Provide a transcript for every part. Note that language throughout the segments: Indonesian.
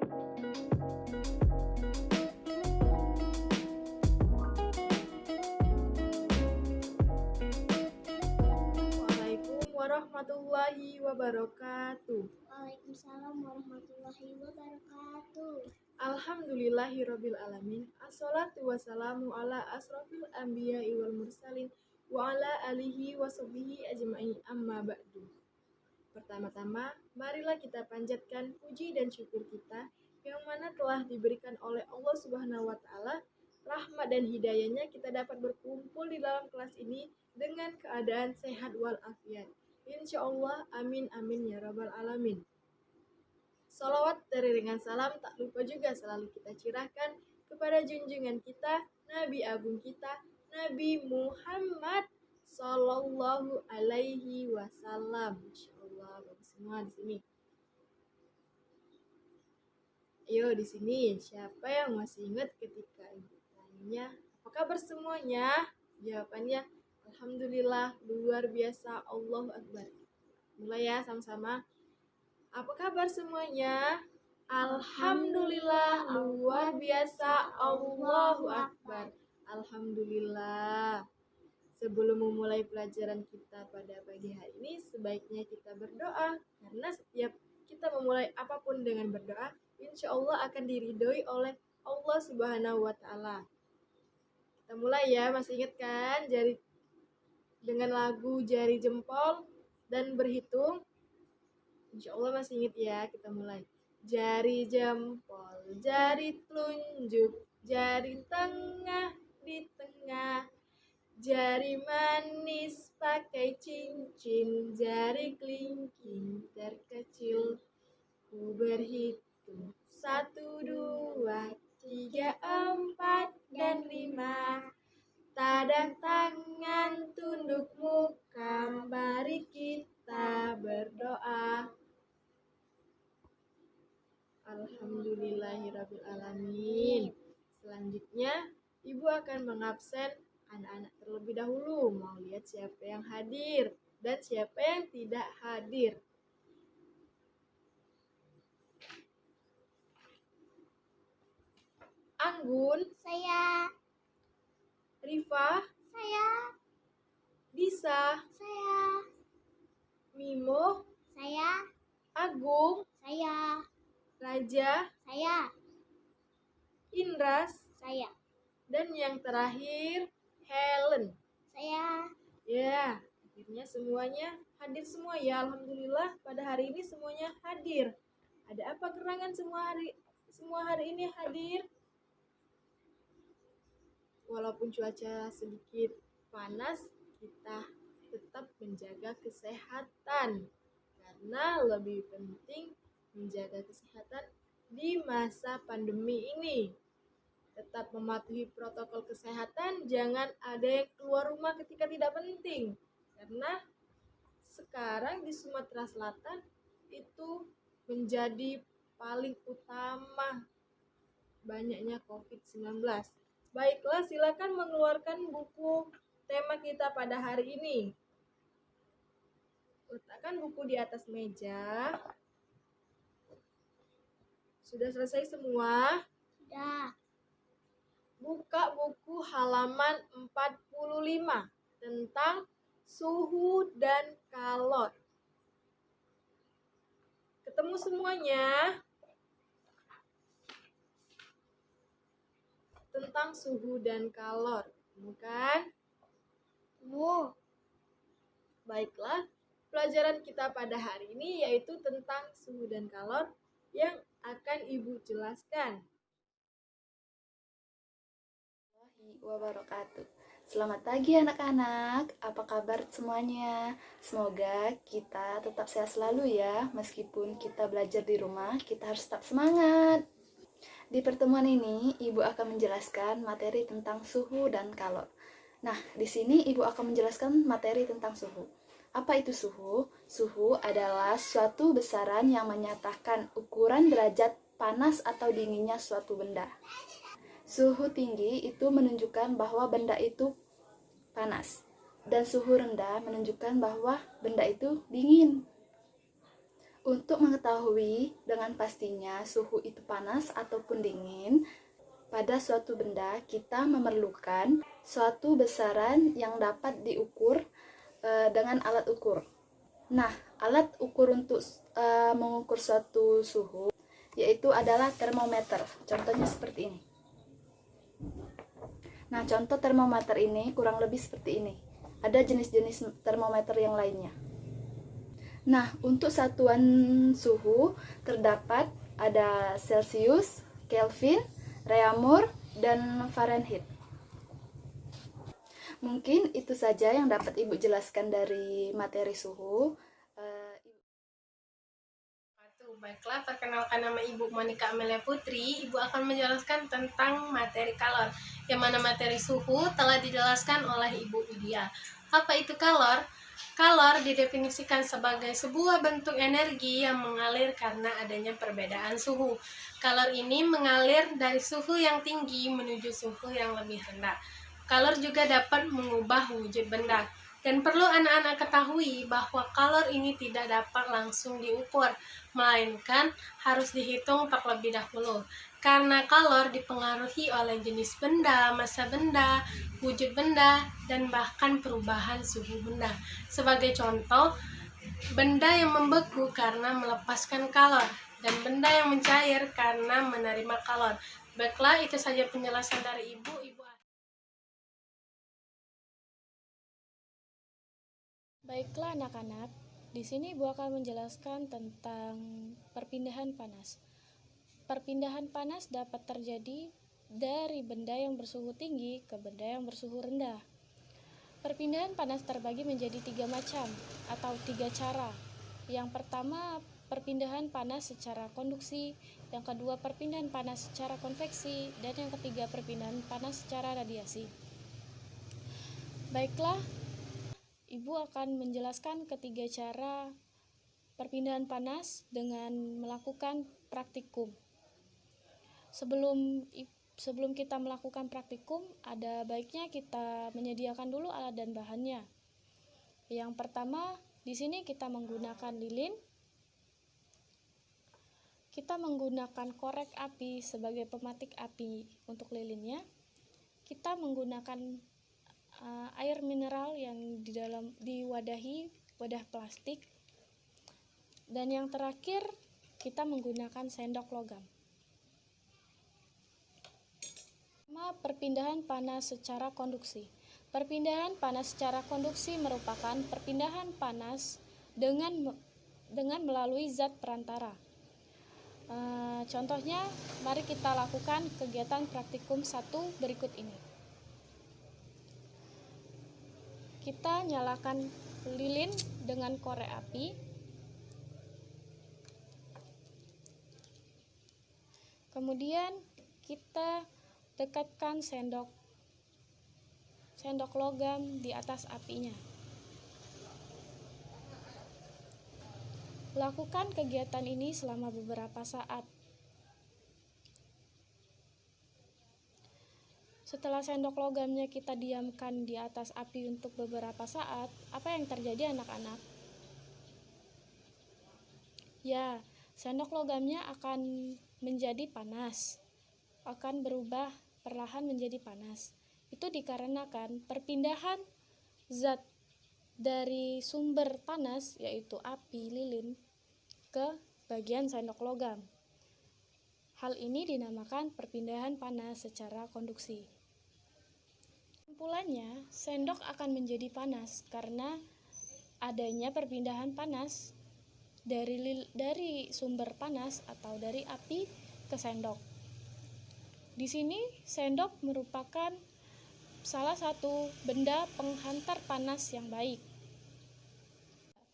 Waalaikumsalam warahmatullahi wabarakatuh. Waalaikumsalam warahmatullahi wabarakatuh. Alhamdulillahirabbil alamin. Assalatu wassalamu ala asrofil anbiya'i wal mursalin wa ala alihi wa sahbihi ajma'in, amma ba'du. Pertama-tama, marilah kita panjatkan puji dan syukur kita yang mana telah diberikan oleh Allah Subhanahu wa taala rahmat dan hidayahnya kita dapat berkumpul di dalam kelas ini dengan keadaan sehat walafiat. Insyaallah, amin amin ya rabbal alamin. Salawat teriringan salam tak lupa juga selalu kita curahkan kepada junjungan kita, Nabi Agung kita, Nabi Muhammad Sallallahu Alaihi Wasallam. Insyaallah, bagus semua di sini. Ayo di sini, siapa yang masih ingat ketika ibu tanya, apa kabar semuanya? Jawabannya, alhamdulillah, luar biasa, Allahu Akbar. Mulai ya sama-sama. Apa kabar semuanya? Alhamdulillah, luar biasa, Allahu Akbar. Alhamdulillah. Sebelum memulai pelajaran kita pada pagi hari ini, sebaiknya kita berdoa. Karena setiap kita memulai apapun dengan berdoa, insya Allah akan diridhoi oleh Allah Subhanahu wa Ta'ala. Kita mulai ya, masih ingat kan? Dengan lagu Jari Jempol dan Berhitung. Insya Allah masih ingat ya, kita mulai. Jari jempol, jari telunjuk, jari tengah di tengah, jari manis pakai cincin, jari kelingking terkecil. Ku berhitung 1, 2, 3, 4, dan 5. Tadah tangan, tunduk muka, mari kita berdoa. Alhamdulillahirabbil alamin. Selanjutnya, Ibu akan mengabsen anak-anak terlebih dahulu. Mau lihat siapa yang hadir dan siapa yang tidak hadir. Anggun, Saya. Rifa, Saya. Disa, Saya. Mimo, Saya. Agung, Saya. Raja, Saya. Indras, Saya. dan yang terakhir Helen. Saya. Ya, akhirnya semuanya hadir semua ya. Alhamdulillah pada hari ini semuanya hadir. Ada apa gerangan semua hari ini hadir? Walaupun cuaca sedikit panas, kita tetap menjaga kesehatan. Karena lebih penting menjaga kesehatan di masa pandemi ini. Tetap mematuhi protokol kesehatan, jangan ada yang keluar rumah ketika tidak penting. Karena sekarang di Sumatera Selatan itu menjadi paling utama banyaknya COVID-19. Baiklah, silakan mengeluarkan buku tema kita pada hari ini. Letakkan buku di atas meja. Sudah selesai semua? Sudah. Buka buku halaman 45 tentang suhu dan kalor. Ketemu semuanya? Tentang suhu dan kalor, bukan? Baiklah, pelajaran kita pada hari ini yaitu tentang suhu dan kalor yang akan Ibu jelaskan. Wabarakatuh. Selamat pagi anak-anak, apa kabar semuanya? Semoga kita tetap sehat selalu ya. Meskipun kita belajar di rumah, kita harus tetap semangat. Di pertemuan ini, Ibu akan menjelaskan materi tentang suhu dan kalor. Nah, di sini Ibu akan menjelaskan materi tentang suhu. Apa itu suhu? Suhu adalah suatu besaran yang menyatakan ukuran derajat panas atau dinginnya suatu benda. Suhu tinggi itu menunjukkan bahwa benda itu panas, dan suhu rendah menunjukkan bahwa benda itu dingin. Untuk mengetahui dengan pastinya suhu itu panas ataupun dingin, pada suatu benda kita memerlukan suatu besaran yang dapat diukur dengan alat ukur. Nah, alat ukur untuk mengukur suatu suhu yaitu adalah termometer. Contohnya seperti ini. Nah, contoh termometer ini kurang lebih seperti ini. Ada jenis-jenis termometer yang lainnya. Nah, untuk satuan suhu terdapat ada Celsius, Kelvin, Reaumur, dan Fahrenheit. Mungkin itu saja yang dapat Ibu jelaskan dari materi suhu. Baiklah, perkenalkan nama Ibu Monica Amelia Putri. Ibu akan menjelaskan tentang materi kalor, yang mana materi suhu telah dijelaskan oleh Ibu Widya. Apa itu kalor? Kalor didefinisikan sebagai sebuah bentuk energi yang mengalir karena adanya perbedaan suhu. Kalor ini mengalir dari suhu yang tinggi menuju suhu yang lebih rendah. Kalor juga dapat mengubah wujud benda. Dan perlu anak-anak ketahui bahwa kalor ini tidak dapat langsung diukur, melainkan harus dihitung terlebih dahulu. Karena kalor dipengaruhi oleh jenis benda, massa benda, wujud benda, dan bahkan perubahan suhu benda. Sebagai contoh, benda yang membeku karena melepaskan kalor, dan benda yang mencair karena menerima kalor. Baiklah, itu saja penjelasan dari Ibu. Baiklah anak-anak, di sini Ibu akan menjelaskan tentang perpindahan panas. Perpindahan panas dapat terjadi dari benda yang bersuhu tinggi ke benda yang bersuhu rendah. Perpindahan panas terbagi menjadi 3 macam atau 3 cara. Yang pertama, perpindahan panas secara konduksi, yang kedua perpindahan panas secara konveksi, dan yang ketiga perpindahan panas secara radiasi. Baiklah, Ibu akan menjelaskan ketiga cara perpindahan panas dengan melakukan praktikum. Sebelum kita melakukan praktikum, ada baiknya kita menyediakan dulu alat dan bahannya. Yang pertama, di sini kita menggunakan lilin. Kita menggunakan korek api sebagai pematik api untuk lilinnya. Kita menggunakan air mineral yang diwadahi wadah plastik, dan yang terakhir kita menggunakan sendok logam. Perpindahan panas secara konduksi. Perpindahan panas secara konduksi merupakan perpindahan panas dengan melalui zat perantara. Contohnya, mari kita lakukan kegiatan praktikum 1 berikut ini. Kita nyalakan lilin dengan korek api. Kemudian kita dekatkan sendok logam di atas apinya. Lakukan kegiatan ini selama beberapa saat. Setelah sendok logamnya kita diamkan di atas api untuk beberapa saat, apa yang terjadi anak-anak? Ya, sendok logamnya akan menjadi panas, akan berubah perlahan menjadi panas. Itu dikarenakan perpindahan zat dari sumber panas, yaitu api lilin, ke bagian sendok logam. Hal ini dinamakan perpindahan panas secara konduksi. Kesimpulannya, sendok akan menjadi panas karena adanya perpindahan panas dari sumber panas atau dari api ke sendok. Di sini sendok merupakan salah satu benda penghantar panas yang baik.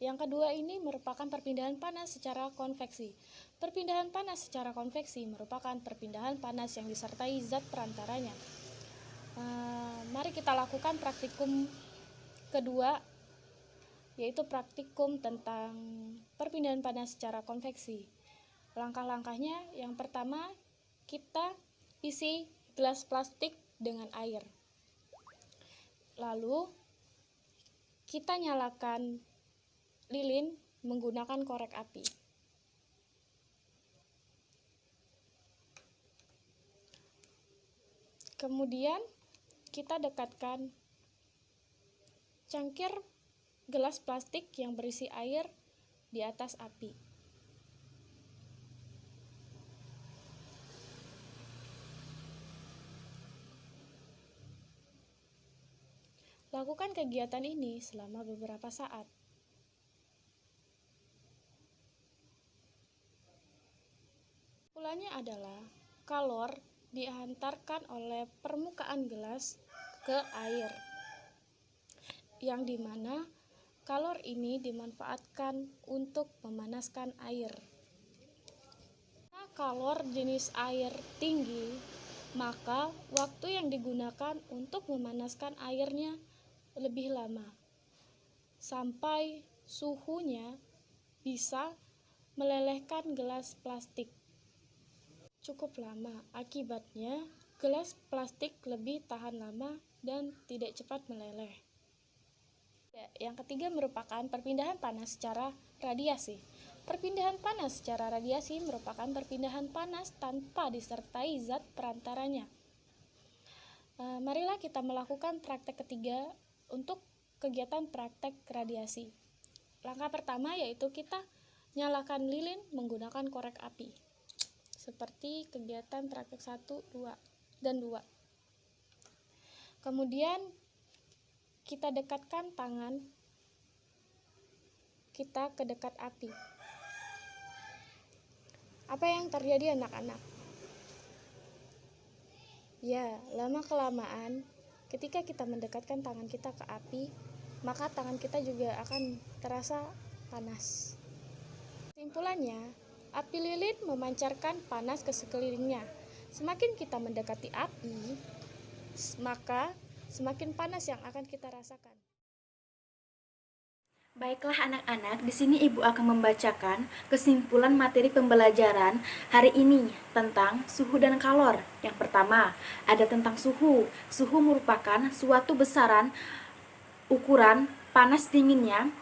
Yang kedua ini merupakan perpindahan panas secara konveksi. Perpindahan panas secara konveksi merupakan perpindahan panas yang disertai zat perantaranya. Mari kita lakukan praktikum kedua, yaitu praktikum tentang perpindahan panas secara konveksi. Langkah-langkahnya, yang pertama, kita isi gelas plastik dengan air. Lalu, kita nyalakan lilin menggunakan korek api. Kemudian kita dekatkan cangkir gelas plastik yang berisi air di atas api. Lakukan kegiatan ini selama beberapa saat. Kesimpulannya adalah kalor dihantarkan oleh permukaan gelas ke air, yang dimana kalor ini dimanfaatkan untuk memanaskan air. Karena kalor jenis air tinggi, maka waktu yang digunakan untuk memanaskan airnya lebih lama, sampai suhunya bisa melelehkan gelas plastik cukup lama. Akibatnya, gelas plastik lebih tahan lama dan tidak cepat meleleh. Yang ketiga merupakan perpindahan panas secara radiasi. Perpindahan panas secara radiasi merupakan perpindahan panas tanpa disertai zat perantaranya. Marilah kita melakukan praktek ketiga untuk kegiatan praktek radiasi. Langkah pertama yaitu kita nyalakan lilin menggunakan korek api. Seperti kegiatan praktek 1, 2, dan 2. Kemudian kita dekatkan tangan kita ke dekat api. Apa yang terjadi anak-anak? Ya, lama-kelamaan ketika kita mendekatkan tangan kita ke api, maka tangan kita juga akan terasa panas. Kesimpulannya, api lilin memancarkan panas ke sekelilingnya. Semakin kita mendekati api, maka semakin panas yang akan kita rasakan. Baiklah anak-anak, di sini Ibu akan membacakan kesimpulan materi pembelajaran hari ini tentang suhu dan kalor. Yang pertama, ada tentang suhu. Suhu merupakan suatu besaran ukuran panas dinginnya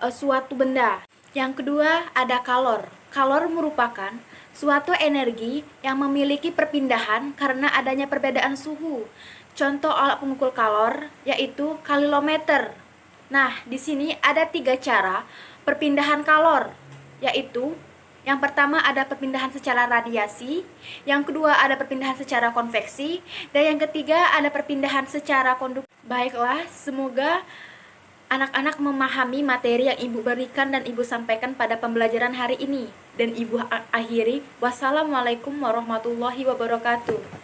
suatu benda. Yang kedua, ada kalor. Kalor merupakan suatu energi yang memiliki perpindahan karena adanya perbedaan suhu. Contoh alat pengukur kalor yaitu kalilometer. Nah, di sini ada 3 cara perpindahan kalor, yaitu yang pertama ada perpindahan secara radiasi, yang kedua ada perpindahan secara konveksi, dan yang ketiga ada perpindahan secara konduksi. Baiklah, semoga anak-anak memahami materi yang Ibu berikan dan Ibu sampaikan pada pembelajaran hari ini. Dan Ibu akhiri, wassalamualaikum warahmatullahi wabarakatuh.